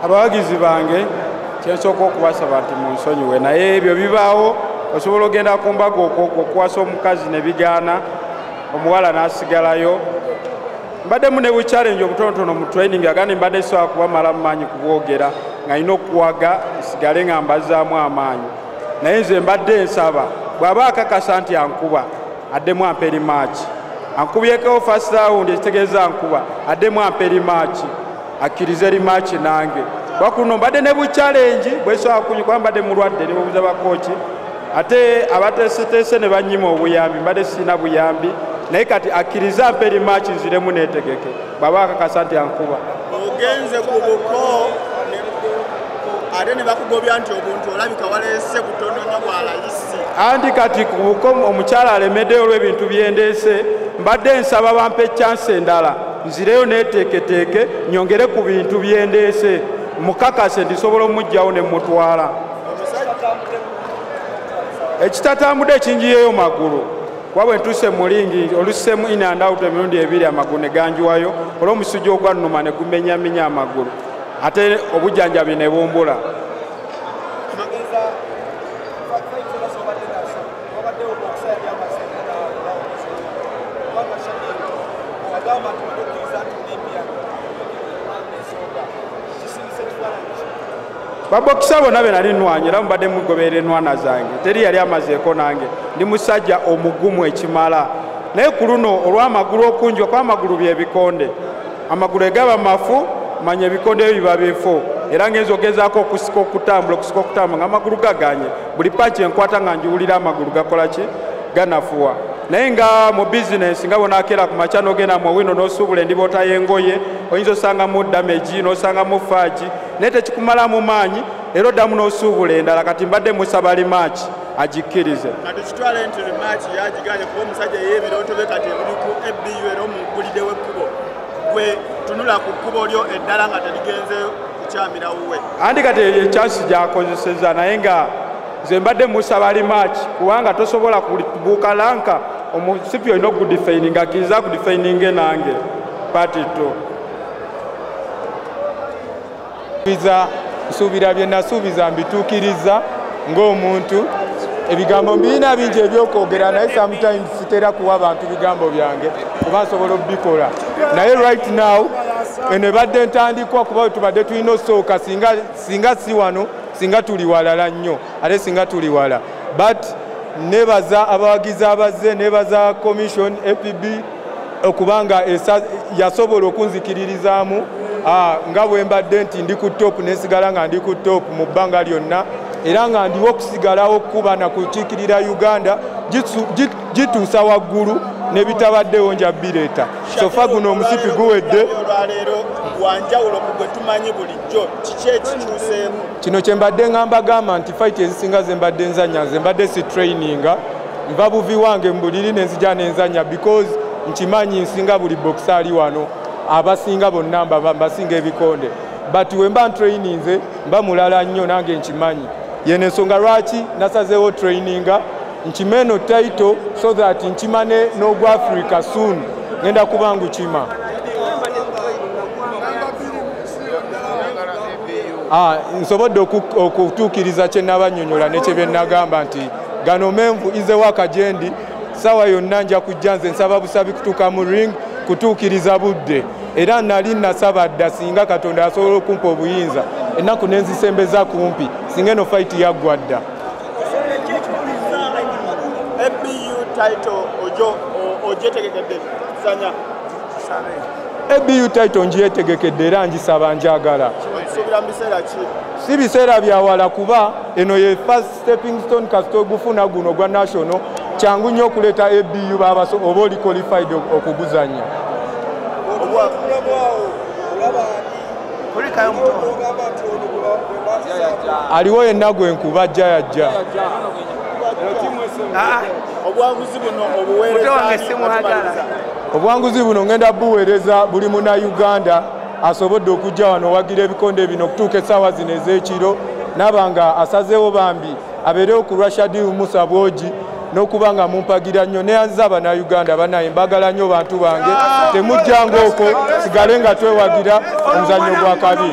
Abawagizi bange kyensooka okubasaba nti munsonyiwe naye ebyo bibaawo osobola ogenda ku mbaga okuwasa omukazi ne bigaana omuwala n'asigalayo. Mbaddemu ne buchallenge obutonotono mu training agandi mbadde sobola kubamala mu maanyi kubwogera nga nina okuwaga nsigale nga mbazaamu amaanyi naye nze mbadde nsaba bw'aba akakasa nti ankuba addemu amperi maaki ankubyeko first round ekitegeeza ankuba addemu amperi maaki akkirize rimaaki nange wakuno mbadde ne buchallenge bwesobola kunyikuba mbadde mulwadde ne babuuza bakooki ate abateeseteese ne bannyima obuyambi mbadde sirina buyambi naye kati akkiriza amperi maaki nziremu neetegeke bw'aba akakasa nti ankuba ogenze ku buko ate ne bakugobya nti obuntu olabika waleese butono nga bwalayisi anti kati ku buko omukyala alemeddeyo olw'ebintu byendeese mbadde nsaba bampe chance endala nzireyo neeteeketeeke nyongere ku bintu byendeese mukakase ndisobola omugjawo ne mutwala ekitatambudde ekinjiyeyo magulu kuba bwe ntuuse mulingi olussemu in and out emirundi ebiri amagulu ne ganjuwayo olw'omusujja ogwannuma ne gumenyamenya amagulu ate obujjanjabi ne bumbula. Babokisa bonna be nali nnwanye era mubadde mugoberera ennwana zange teri yali amazeeko nange ndi musajja omugumu ekimala naye ku luno olw'amagulu okunjwa kwa amagulu by'ebikonde amagulu egaba mafu manya ebikonde ebyo biba bifo era ngenza ogezaako okusika okutambula nga amagulu gaganye buli paki enkwata nga njiwulira amagulu gakola ki ganafuwa naye nga mu bizinensi nga bonakeera ku makya n'ogenda mu wino n'osuubula endiboota y'engoye oyinza osangamu damagi n'osangamu faaji naye tekikumalamu maanyi era oddamu n'osuubula endala kati mbadde musaba limaaki agikkirize. Kati kitwale nti limaaki yagiganye kuba omusajja y'ebirooto bye kati ebiri ku ebbiyu era omugulidde w'ekkubo gwe tunula ku kkubo lyo eddala nga teligenze kukyamira wuwe. Andi kati ekyansi gy'akozesezza naye nga nze mbadde musabali match kubanga tosobola kubuuka lanka omusipi olina okudifaininga akkiriza kudifaininge nange pati to nsuubira bye nasuubiza mbituukiriza ng'omuntu ebigambo mbirina bingi ebyokwogera naye sometimes sitera kuwa abantu bigambo byange kuba nsobola obikola naye right now eno ebadde ntandikwa kuba we tubadde tulina osooka singa si wano singa tuli walala nnyo ate singa tuli wala but nebaza abawagizi abazze nebaza commission APB okubanga yasobola okunzikiririzaamu nga bwe mbadde nti ndi ku top nesigala nga ndi ku top mu bbanga lyonna era nga ndiwo okusigalawo okuba na kukiikirira Uganda gituusa waggulu nebitabaddewo nja bireeta sofa guno omusipi guwedde kino kye mbadde ngambagamba nti fight ezisinga ze mbadde nzanya ze mbadde si traininga nva buvi wange mbuliri nenzija nenzanya because nkimanyi nsinga buli boxer ali wano abasinga bonna mbasinga ebikonde but we mba ntraininze mba mulala nnyo nange nkimanyi yene ensonga lwaki nasazeewo traininga nkimeno title so that nkimane n'ogwa Africa soon ngenda kuba ngukima nsobodde okutuukiriza kye nabanyonyola nekye bye nagamba nti gano menvu izewo akajendi sawa yonna nja kujja nze nsaba busabi kutuuka mu ring kutuukiriza budde era nali nasaba dda singa Katonda asobola okumpa obuyinza ennaku nenzisembeza kumpi singa eno fight yaggwa dda ABU title ngiyetegekedde era ngisaba njagala si biseera byawala kuba eno ye first stepping stone kasita ogufuna guno gwa national kyangu nnyo okuleeta ABU oba oli qualified okuguzanya aliwo yenna gwe nkuba ajja yajja obuwanguzi buno ngenda buweereza buli muna Uganda asobodde okujja wano owagira ebikonde bino okutuuka essaawa zino ez'ekiro nabanga asazeewo bambi abeerewo ku Shadir Musa Bwogi n'okuba nga mumpagira nnyo neyanza Abannayuganda banaye mbagala nnyo bantu bange temujjanga okwo sigale nga twewagira omuzannyo gwa kabi